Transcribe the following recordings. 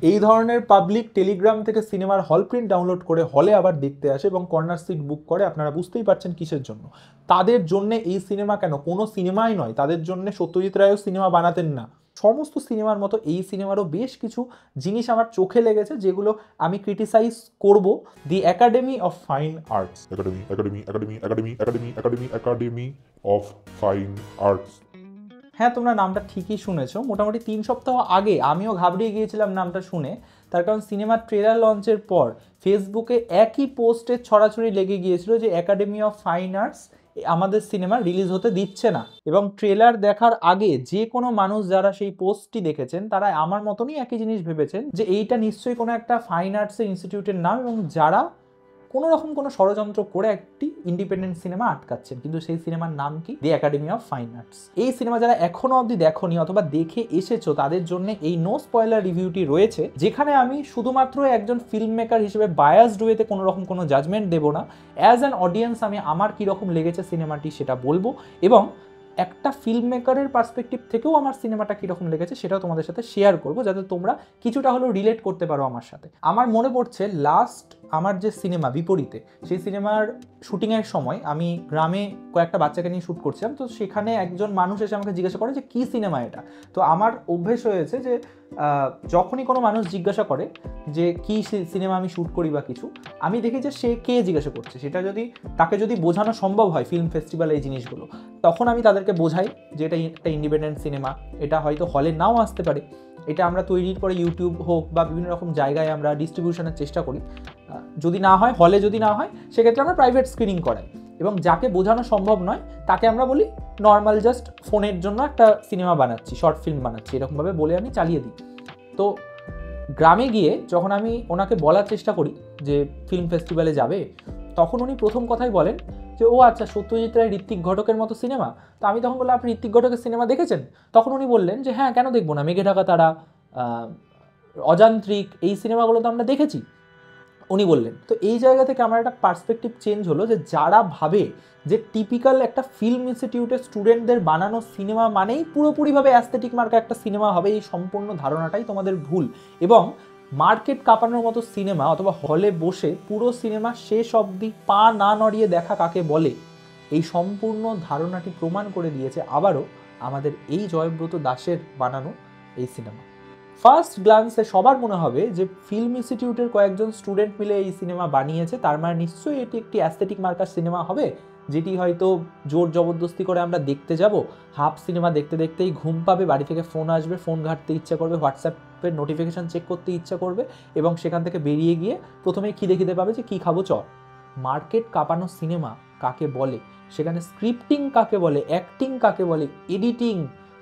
এই ধরনের public Telegram থেকে সিনেমার হল প্রিন্ট ডাউনলোড করে হলে আবার দেখতে আসে এবং কর্নার সিট বুক করে, আপনারা বুঝতেই পারছেন কিসের জন্য। তাদের জন্য এই সিনেমা কেন, কোনো সিনেমাই নয়, তাদের জন্য সত্যজিৎ রায়ও সিনেমা বানাতেন না। সমস্ত সিনেমার মতো এই সিনেমারও বেশ কিছু জিনিস আমার চোখে লেগেছে, যেগুলো আমি ক্রিটিসাইজ করব দি academy of fine arts. Academy of fine arts. হ্যাঁ, তোমরা নামটা ঠিকই শুনেছো। মোটামুটি 3 সপ্তাহ আগে আমিও ঘাবড়িয়ে গিয়েছিলাম নামটা শুনে, তার কারণ সিনেমার ট্রেলার লঞ্চের পর ফেসবুকে একই পোস্টে ছড়াছড়ি লেগে গিয়েছিল যে একাডেমি অফ ফাইন আর্টস আমাদের সিনেমা রিলিজ হতে দিচ্ছে না। এবং ট্রেলার দেখার আগে যে কোনো মানুষ যারা সেই পোস্টটি দেখেছেন তারা আমার মতনই একই জিনিস ভেবেছেন যে এইটা নিশ্চয়ই কোনো একটা ফাইন আর্টসের ইনস্টিটিউটের নাম, এবং যারা কোনো রকম কোনো ষড়যন্ত্র করে একটি ইন্ডিপেন্ডেন্ট সিনেমা আটকাচ্ছেন। কিন্তু সেই সিনেমার নাম কি? দি একাডেমি অফ ফাইন আর্টস। এই সিনেমা যারা এখনো অবধি দেখোনি অথবা দেখে এসেছো তাদের জন্য এই নো স্পয়লার রিভিউটি রয়েছে, যেখানে আমি শুধুমাত্র একজন ফিল্ম মেকার হিসেবে বায়াসড ওয়েতে কোনো রকম কোনো জাজমেন্ট দেবো না। অ্যাজ অ্যান অডিয়েন্স আমি আমার কীরকম লেগেছে সিনেমাটি সেটা বলবো, এবং একটা ফিল্ম মেকারের পার্সপেক্টিভ থেকেও আমার সিনেমাটা কীরকম লেগেছে সেটাও তোমাদের সাথে শেয়ার করবো, যাতে তোমরা কিছুটা হলেও রিলেট করতে পারো আমার সাথে। আমার মনে পড়ছে লাস্ট আমার যে সিনেমা বিপরীতে, সেই সিনেমার শুটিংয়ের সময় আমি গ্রামে কয়েকটা বাচ্চাকে নিয়ে শ্যুট করছিলাম। তো সেখানে একজন মানুষ এসে আমাকে জিজ্ঞাসা করে যে কী সিনেমা এটা। তো আমার অভ্যেস হয়েছে যে যখনই কোনো মানুষ জিজ্ঞাসা করে যে কী সিনেমা আমি শ্যুট করি বা কিছু, আমি দেখি যে সে কে জিজ্ঞাসা করছে, সেটা যদি তাকে যদি বোঝানো সম্ভব হয় ফিল্ম ফেস্টিভ্যাল এই জিনিসগুলো, তখন আমি তাদেরকে বোঝাই যে এটা একটা ইন্ডিপেন্ডেন্ট সিনেমা, এটা হয়তো হলে নাও আসতে পারে, এটা আমরা তৈরির পরে ইউটিউব হোক বা বিভিন্ন রকম জায়গায় আমরা ডিস্ট্রিবিউশনের চেষ্টা করি, যদি না হয় হলে, যদি না হয় সেক্ষেত্রে আমরা প্রাইভেট স্ক্রিনিং করাই। এবং যাকে বোঝানো সম্ভব নয় তাকে আমরা বলি নর্মাল জাস্ট ফোনের জন্য একটা সিনেমা বানাচ্ছি, শর্ট ফিল্ম বানাচ্ছি, এরকমভাবে বলে আমি চালিয়ে দিই। তো গ্রামে গিয়ে যখন আমি ওনাকে বলার চেষ্টা করি যে ফিল্ম ফেস্টিভ্যালে যাবে, তখন উনি প্রথম কথাই বলেন যে ও আচ্ছা, সত্যজিৎ রায় ঋত্বিক ঘটকের মতো সিনেমা। তো আমি তখন বললাম আপনি ঋত্বিক ঘটকের সিনেমা দেখেছেন? তখন উনি বললেন যে হ্যাঁ, কেন দেখবো না, মেঘে ঢাকা তারা, অযান্ত্রিক, এই সিনেমাগুলো তো আমরা দেখেছি। উনি বললেন। তো এই জায়গা থেকে আমার একটা পার্সপেক্টিভ চেঞ্জ হলো যে যারা ভাবে যে টিপিক্যাল একটা ফিল্ম ইনস্টিটিউটের স্টুডেন্টদের বানানো সিনেমা মানেই পুরোপুরিভাবে অ্যাস্থেটিক মার্কা একটা সিনেমা হবে, এই সম্পূর্ণ ধারণাটাই তোমাদের ভুল। এবং মার্কেট কাঁপানোর মতো সিনেমা অথবা হলে বসে পুরো সিনেমা শেষ অবধি পা না নড়িয়ে দেখা কাকে বলে, এই সম্পূর্ণ ধারণাটি প্রমাণ করে দিয়েছে আবারও আমাদের এই জয়ব্রত দাসের বানানো এই সিনেমা। ফার্স্ট গ্লান্সে সবার মনে হবে যে ফিল্ম ইনস্টিটিউটের কয়েকজন স্টুডেন্ট মিলে এই সিনেমা বানিয়েছে, তার মানে নিশ্চয়ই এটি একটি অ্যাস্থেটিক মার্কার সিনেমা হবে, যেটি হয়তো জোর জবরদস্তি করে আমরা দেখতে যাব, হাফ সিনেমা দেখতে দেখতেই ঘুম পাবে, বাড়ি থেকে ফোন আসবে, ফোন ঘাঁটতে ইচ্ছা করবে, হোয়াটসঅ্যাপের নোটিফিকেশান চেক করতে ইচ্ছা করবে, এবং সেখান থেকে বেরিয়ে গিয়ে প্রথমেই খিদে পাবে যে কী খাবো চল। মার্কেট কাঁপানো সিনেমা কাকে বলে, সেখানে স্ক্রিপ্টিং কাকে বলে, অ্যাক্টিং কাকে বলে, এডিটিং,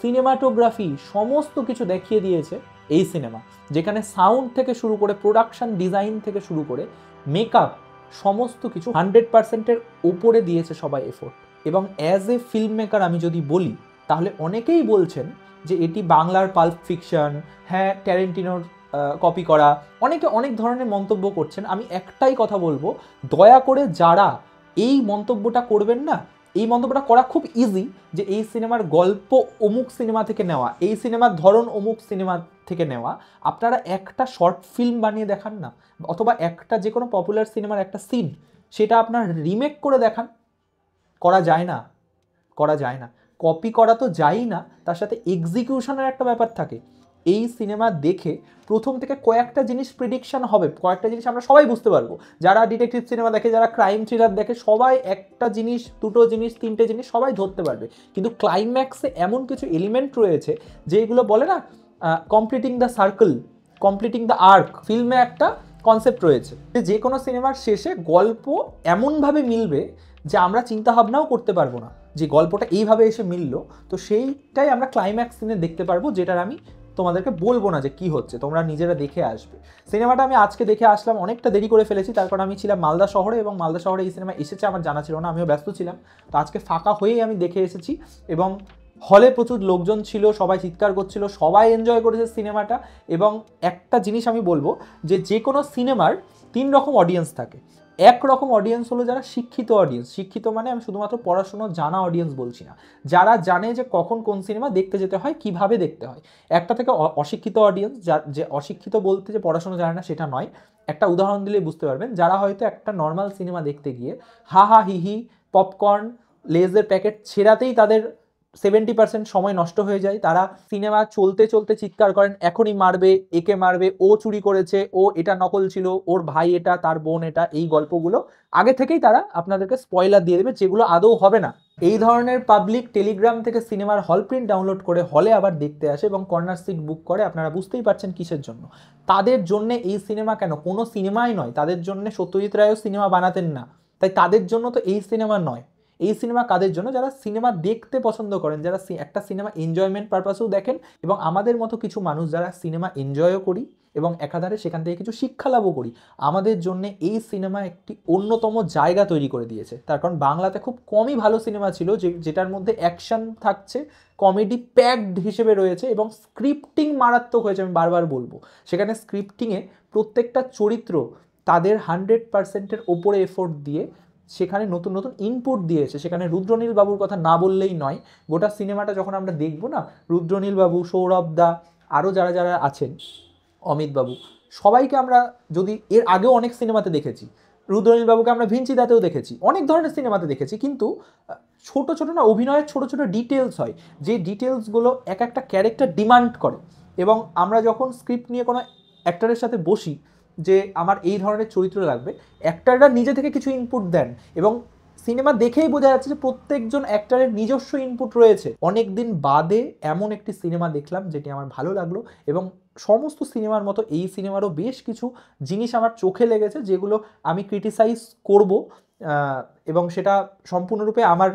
সিনেমাটোগ্রাফি সমস্ত কিছু দেখিয়ে দিয়েছে এই সিনেমা, যেখানে সাউন্ড থেকে শুরু করে প্রোডাকশন ডিজাইন থেকে শুরু করে মেকআপ সমস্ত কিছু 100%-এর ওপরে দিয়েছে সবাই এফোর্ট। এবং অ্যাজ এ ফিল্ম মেকার আমি যদি বলি, তাহলে অনেকেই বলছেন যে এটি বাংলার পাল্প ফিকশন, হ্যাঁ ট্যারেন্টিনোর কপি করা, অনেকে অনেক ধরনের মন্তব্য করছেন। আমি একটাই কথা বলবো, দয়া করে যারা এই মন্তব্যটা করবেন না, এই মন্তব্যটা করা খুব ইজি যে এই সিনেমার গল্প অমুক সিনেমা থেকে নেওয়া, এই সিনেমার ধরন অমুক সিনেমা থেকে নেওয়া। আপনারা একটা শর্ট ফিল্ম বানিয়ে দেখান না, অথবা একটা যে কোনো পপুলার সিনেমার একটা সিন সেটা আপনার রিমেক করে দেখান। করা যায় না, করা যায় না, কপি করা তো যায়ই না, তার সাথে এক্সিকিউশনের একটা ব্যাপার থাকে। এই সিনেমা দেখে প্রথম থেকে কয়েকটা জিনিস প্রেডিকশন হবে, কয়েকটা জিনিস আমরা সবাই বুঝতে পারবো। যারা ডিটেকটিভ সিনেমা দেখে, যারা ক্রাইম থ্রিলার দেখে, সবাই একটা জিনিস, দুটো জিনিস, তিনটে জিনিস সবাই ধরতে পারবে। কিন্তু ক্লাইম্যাক্সে এমন কিছু এলিমেন্ট রয়েছে যেগুলো বলে না completing the circle, completing the arc, ফিল্মে একটা কনসেপ্ট রয়েছে যে কোনো সিনেমার শেষে গল্প এমনভাবে মিলবে যে আমরা চিন্তাভাবনাও করতে পারবো না যে গল্পটা এইভাবে এসে মিললো। তো সেইটাই আমরা ক্লাইম্যাক্স সিনে দেখতে পারবো, যেটার আমি তোমাদেরকে বলবো না যে কি হচ্ছে, তোমরা নিজেরা দেখে আসবে। সিনেমাটা আমি আজকে দেখে আসলাম, অনেকটা দেরি করে ফেলেছি, তার কারণ আমি ছিলাম মালদা শহরে, এবং মালদা শহরে এই সিনেমা এসেছে আমার জানা ছিল না, আমিও ব্যস্ত ছিলাম। তো আজকে ফাঁকা হয়েই আমি দেখে এসেছি, এবং হলে প্রচুর লোকজন ছিল, সবাই চিৎকার করছিল, সবাই এনজয় করেছে সিনেমাটা। এবং একটা জিনিস আমি বলবো যে যে কোনো সিনেমার 3 রকম অডিয়েন্স থাকে। একরকম অডিয়েন্স হলো যারা শিক্ষিত অডিয়েন্স। শিক্ষিত মানে আমি শুধুমাত্র পড়াশুনো জানা অডিয়েন্স বলছি না, যারা জানে যে কখন কোন সিনেমা দেখতে যেতে হয়, কিভাবে দেখতে হয়। একটা থেকে অশিক্ষিত অডিয়েন্স, যে অশিক্ষিত বলতে যে পড়াশোনা জানে না সেটা নয়, একটা উদাহরণ দিলেই বুঝতে পারবেন, যারা হয়তো একটা নর্মাল সিনেমা দেখতে গিয়ে হা হা হি হি পপকর্ন লেজের প্যাকেট ছেঁড়াতেই তাদের 70% সময় নষ্ট হয়ে যায়। তারা সিনেমা চলতে চলতে চিৎকার করেন এখনই মারবে, একে মারবে, ও চুরি করেছে, ও এটা নকল ছিল, ওর ভাই এটা, তার বোন এটা, এই গল্পগুলো আগে থেকেই তারা আপনাদেরকে স্পয়লার দিয়ে দেবে, যেগুলো আদৌ হবে না। এই ধরনের পাবলিক টেলিগ্রাম থেকে সিনেমার হল প্রিন্ট ডাউনলোড করে হলে আবার দেখতে আসে এবং কর্নার সিট বুক করে। আপনারা বুঝতেই পারছেন কিসের জন্য। তাদের জন্য এই সিনেমা কেন, কোনো সিনেমাই নয় তাদের জন্য। সত্যজিৎ রায়ও সিনেমা বানাতেন না, তাই তাদের জন্য তো এই সিনেমা নয়। এই সিনেমা কাদের জন্য? যারা সিনেমা দেখতে পছন্দ করেন, যারা একটা সিনেমা এনজয়মেন্ট পারপাসেও দেখেন, এবং আমাদের মতো কিছু মানুষ যারা সিনেমা এনজয়ও করি এবং একাধারে সেখান থেকে কিছু শিক্ষা লাভও করি। আমাদের জন্য এই সিনেমা একটি অন্যতম জায়গা তৈরি করে দিয়েছে। তার কারণ বাংলাতে খুব কমই ভালো সিনেমা ছিল যেটার মধ্যে অ্যাকশন থাকছে, কমেডি প্যাকড হিসেবে রয়েছে এবং স্ক্রিপ্টিং মারাত্মক হয়েছে। আমি বারবার বলবো, সেখানে স্ক্রিপ্টিংয়ে প্রত্যেকটা চরিত্র তাদের 100%-এর ওপরে এফোর্ট দিয়ে সেখানে নতুন নতুন ইনপুট দিয়েছে। সেখানে রুদ্রনীল বাবুর কথা না বললেই নয়। গোটা সিনেমাটা যখন আমরা দেখবো না, রুদ্রনীল বাবু, সৌরভ দা, আরও যারা যারা আছেন, অমিত বাবু, সবাইকে আমরা যদি এর আগেও অনেক সিনেমাতে দেখেছি, রুদ্রনীল বাবুকে আমরা ভিঞ্চিদাতেও দেখেছি, অনেক ধরনের সিনেমাতে দেখেছি, কিন্তু ছোট ছোট না অভিনয়ের ছোট ছোট ডিটেলস হয়, যে ডিটেলসগুলো এক একটা ক্যারেক্টার ডিমান্ড করে। এবং আমরা যখন স্ক্রিপ্ট নিয়ে কোনো অ্যাক্টরের সাথে বসি যে আমার এই ধরনের চরিত্র লাগবে, অ্যাক্টররা নিজে থেকে কিছু ইনপুট দেন এবং সিনেমা দেখেই বোঝা যাচ্ছে যে প্রত্যেকজন অ্যাক্টরের নিজস্ব ইনপুট রয়েছে। অনেক দিন বাদে এমন একটি সিনেমা দেখলাম যেটি আমার ভালো লাগলো, এবং সমস্ত সিনেমার মতো এই সিনেমারও বেশ কিছু জিনিস আমার চোখে লেগেছে যেগুলো আমি ক্রিটিসাইজ করব, এবং সেটা সম্পূর্ণরূপে আমার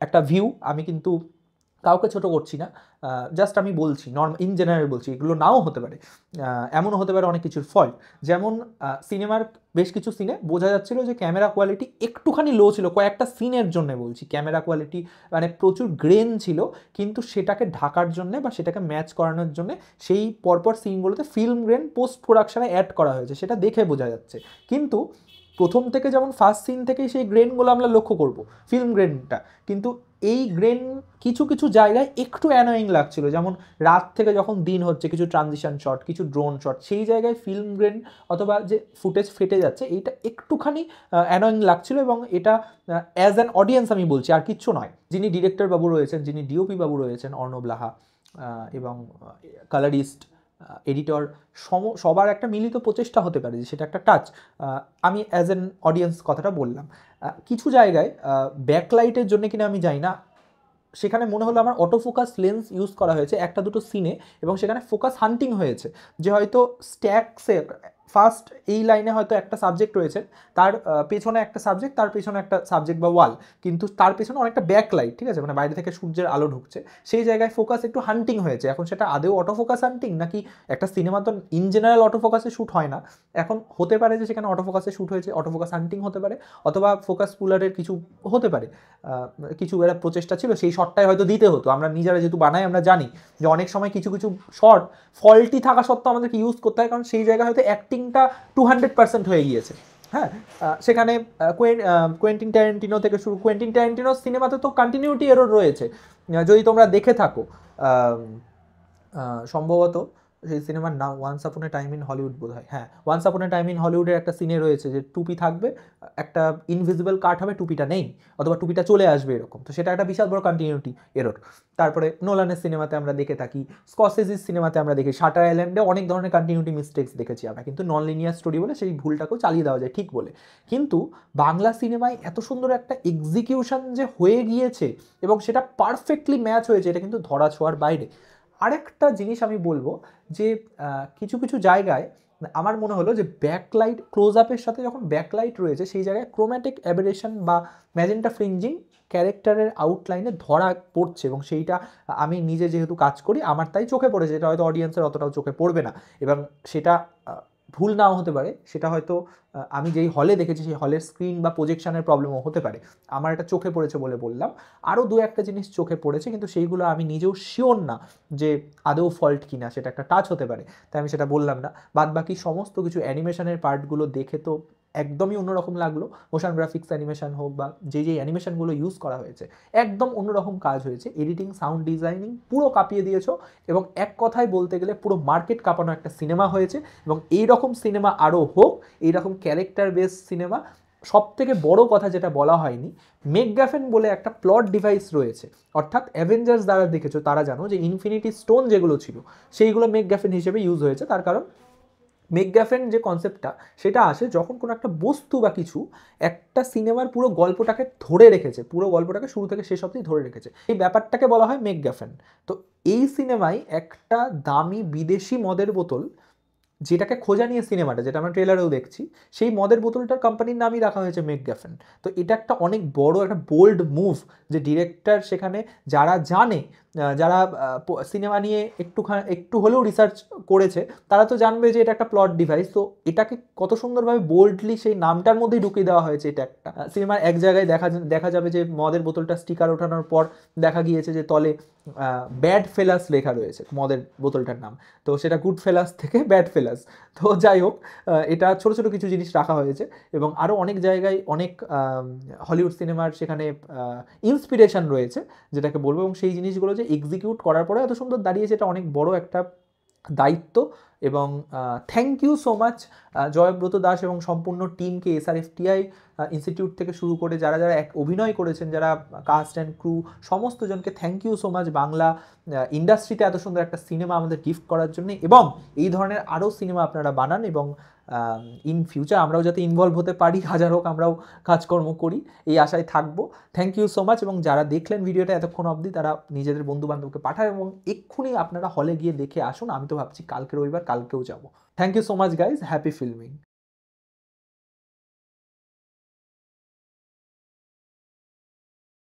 একটা ভিউ। আমি কিন্তু কাউকে ছোট করছি না, জাস্ট আমি বলছি, ইন জেনারেল বলছি, এগুলো নাও হতে পারে, এমনও হতে পারে অনেক কিছুর ফল্ট। যেমন সিনেমার বেশ কিছু সিনে বোঝা যাচ্ছিল যে ক্যামেরা কোয়ালিটি একটুখানি লো ছিল, কয়েকটা সিনের জন্য বলছি। ক্যামেরা কোয়ালিটি মানে প্রচুর গ্রেন ছিল, কিন্তু সেটাকে ঢাকার জন্য বা সেটাকে ম্যাচ করানোর জন্য সেই পরপর সিনগুলোতে ফিল্ম গ্রেন পোস্ট প্রোডাকশনে অ্যাড করা হয়েছে, সেটা দেখে বোঝা যাচ্ছে। কিন্তু প্রথম থেকে যেমন ফার্স্ট সিন থেকেই সেই গ্রেনগুলো আমরা লক্ষ্য করব, ফিল্ম গ্রেনটা, কিন্তু এই গ্রেন কিছু কিছু জায়গায় একটু অ্যানোয়িং লাগছিল। যেমন রাত থেকে যখন দিন হচ্ছে, কিছু ট্রানজিশন শট, কিছু ড্রোন শট, সেই জায়গায় ফিল্ম গ্রেন অথবা যে ফুটেজ ফেটে যাচ্ছে, এইটা একটুখানি অ্যানোয়িং লাগছিল। এবং এটা অ্যাজ অ্যান অডিয়েন্স আমি বলছি, আর কিচ্ছু নয়। যিনি ডিরেক্টর বাবু রয়েছেন, যিনি ডিওপি বাবু রয়েছেন অর্ণব লাহা, এবং কালারিস্ট, এডিটর, সবার একটা মিলিত প্রচেষ্টা হতে পারে যে সেটা একটা টাচ। আমি অ্যাজ অ্যান অডিয়েন্স কথাটা বললাম। কিছু জায়গায় ব্যাকলাইটের জন্য কিনা আমি জানি না, সেখানে মনে হলো আমার অটো ফোকাস লেন্স ইউজ করা হয়েছে একটা দুটো সিনে, এবং সেখানে ফোকাস হান্টিং হয়েছে, যে হয়তো স্ট্যাকসে ফার্স্ট এই লাইনে হয়তো একটা সাবজেক্ট রয়েছে, তার পেছনে একটা সাবজেক্ট, তার পেছনে একটা সাবজেক্ট বা ওয়াল, কিন্তু তার পেছনে অনেকটা ব্যাকলাইট, ঠিক আছে, মানে বাইরে থেকে সূর্যের আলো ঢুকছে, সেই জায়গায় ফোকাস একটু হান্টিং হয়েছে। এখন সেটা আদেও অটো ফোকাস হান্টিং নাকি, একটা সিনেমা তো ইন জেনারেল অটো ফোকাসে শ্যুট হয় না, এখন হতে পারে যে সেখানে অটো ফোকাসে শ্যুট হয়েছে, অটো ফোকাস হান্টিং হতে পারে, অথবা ফোকাস পুলারের কিছু হতে পারে, কিছু একটা প্রচেষ্টা ছিল, সেই শটটাই হয়তো দিতে হতো। আমরা নিজেরা যেহেতু বানাই, আমরা জানি যে অনেক সময় কিছু কিছু শট ফল্টি থাকা সত্ত্বেও আমাদেরকে ইউজ করতে হয়, কারণ সেই জায়গায় হয়তো অ্যাক্টিংটা 200% হয়ে গিয়েছে। হ্যাঁ, সেখানে কোয়েন্টিন ট্যারেন্টিনো থেকে শুরু, কোয়েন্টিন ট্যারেন্টিনোর সিনেমাতে তো কন্টিনিউটি এরর রয়েছে, যদি তোমরা দেখে থাকো। সম্ভবত সেই সিনেমার নাম once upon A time in Hollywood বোধ হয়, হ্যাঁ, once upon A time in হলিউডের একটা সিনে রয়েছে যে টুপি থাকবে, একটা ইনভিজিবল কাট হবে, টুপিটা নেই, অথবা টুপিটা চলে আসবে এরকম, তো সেটা একটা বিশাল বড় কন্টিনিউটি এরর। তারপরে নোলানের সিনেমাতে আমরা দেখে থাকি, স্কসেসিস সিনেমাতে আমরা দেখি, শাটার আইল্যান্ডে অনেক ধরনের কন্টিনিউটি মিস্টেক্স দেখেছি আমরা, কিন্তু নন লিনিয়ার স্টোরি বলে সেই ভুলটাকেও চালিয়ে দেওয়া যায় ঠিক বলে। কিন্তু বাংলা সিনেমায় এত সুন্দর একটা এক্সিকিউশন যে হয়ে গিয়েছে এবং সেটা পারফেক্টলি ম্যাচ হয়েছে, এটা কিন্তু ধরা ছোঁয়ার বাইরে। আরেকটা জিনিস আমি বলবো যে কিছু কিছু জায়গায় আমার মনে হলো যে ব্যাকলাইট ক্লোজ আপের সাথে যখন ব্যাকলাইট রয়েছে, সেই জায়গায় ক্রোম্যাটিক অ্যাবেরেশন বা ম্যাজেন্টা ফ্রিঞ্জিং ক্যারেক্টারের আউটলাইনে ধরা পড়ছে, এবং সেইটা আমি নিজে যেহেতু কাজ করি আমার তাই চোখে পড়েছে, এটা হয়তো অডিয়েন্সের অতটাও চোখে পড়বে না, এবং সেটা ভুল নাও হতে পারে, সেটা হয়তো আমি যেই হলে দেখেছি সেই হলের স্ক্রিন বা প্রজেকশনের প্রবলেমও হতে পারে। আমার এটা চোখে পড়েছে বলে বললাম। আরও দু একটা জিনিস চোখে পড়েছে, কিন্তু সেইগুলো আমি নিজেও শিওর না যে আদৌ ফল্ট কিনা, সেটা একটা টাচ হতে পারে, তাই আমি সেটা বললাম না। বাদ বাকি সমস্ত কিছু অ্যানিমেশনের পার্টগুলো দেখে তো একদমই অন্যরকম লাগলো। মোশন গ্রাফিক্স অ্যানিমেশন হোক বা যে অ্যানিমেশনগুলো ইউজ করা হয়েছে একদম অন্যরকম কাজ হয়েছে। এডিটিং, সাউন্ড ডিজাইনিং পুরো কাঁপিয়ে দিয়েছো এবং এক কথায় বলতে গেলে পুরো মার্কেট কাঁপানো একটা সিনেমা হয়েছে। এবং এইরকম সিনেমা আরও হোক, এইরকম ক্যারেক্টার বেস সিনেমা। সব থেকে বড় কথা যেটা বলা হয়নি, মেকগ্যাফেন বলে একটা প্লট ডিভাইস রয়েছে, অর্থাৎ অ্যাভেঞ্জার্স দ্বারা দেখেছো তারা জানো যে ইনফিনিটি স্টোন যেগুলো ছিল সেইগুলো মেকগ্যাফেন হিসেবে ইউজ হয়েছে। তার কারণ মেকগ্যাফেন যে কনসেপ্টটা সেটা আসে যখন কোনো একটা বস্তু বা কিছু একটা সিনেমার পুরো গল্পটাকে ধরে রেখেছে, পুরো গল্পটাকে শুরু থেকে শেষ অবধি ধরে রেখেছে, এই ব্যাপারটাকে বলা হয় মেকগ্যাফেন। তো এই সিনেমায় একটা দামি বিদেশি মদের বোতল, যেটাকে খোঁজা নিয়ে সিনেমাটা, যেটা আমরা ট্রেলারেও দেখছি, সেই মদের বোতলটার কোম্পানির নামই রাখা হয়েছে মেকগ্যাফেন। তো এটা একটা অনেক বড় একটা বোল্ড মুভ, যে ডিরেক্টর সেখানে যারা জানে, যারা সিনেমা নিয়ে একটু হলেও রিসার্চ করেছে, তারা তো জানবে যে এটা একটা প্লট ডিভাইস। তো এটাকে কত সুন্দরভাবে বোল্ডলি সেই নামটার মধ্যেই ঢুকিয়ে দেওয়া হয়েছে। এটা একটা সিনেমার এক জায়গায় দেখা যাবে যে মদের বোতলটা স্টিকার ওঠানোর পর দেখা গিয়েছে যে তলে ব্যাড ফেলাস লেখা রয়েছে মদের বোতলটার নাম, তো সেটা গুড ফেলাস থেকে ব্যাড ফেলাস। তো যাই হোক, এটা ছোট ছোট কিছু জিনিস রাখা হয়েছে এবং আরও অনেক জায়গায় অনেক হলিউড সিনেমার সেখানে ইন্সপিরেশন রয়েছে যেটাকে বলবো, এবং সেই জিনিসগুলো যে এক্সিকিউট করার পরে এত সুন্দর দাঁড়িয়েছে, এটা অনেক বড় একটা দায়িত্ব। এবং thank you so much Joybrato Das এবং সম্পূর্ণ টিমকে, SRFTI ইনস্টিটিউট থেকে শুরু করে যারা যারা অভিনয় করেছেন, যারা কাস্ট অ্যান্ড ক্রু, সমস্ত জনকে thank you so much Bangla ইন্ডাস্ট্রিতে এত সুন্দর একটা সিনেমা আমাদের গিফট করার জন্য। এবং এই ধরনের আরও সিনেমা আপনারা বানান এবং ইন ফিউচার আমরাও যাতে ইনভলভ হতে পারি, হাজার হোক আমরাও কাজকর্ম করি, এই আশায় থাকবো। Thank you so much. এবং যারা দেখলেন ভিডিওটা এতক্ষণ অবধি, তারা নিজেদের বন্ধুবান্ধবকে পাঠায় এবং এক্ষুনি আপনারা হলে গিয়ে দেখে আসুন। আমি তো ভাবছি কালকে রবিবার, কালকেও যাবো। Thank you so much guys, happy filming.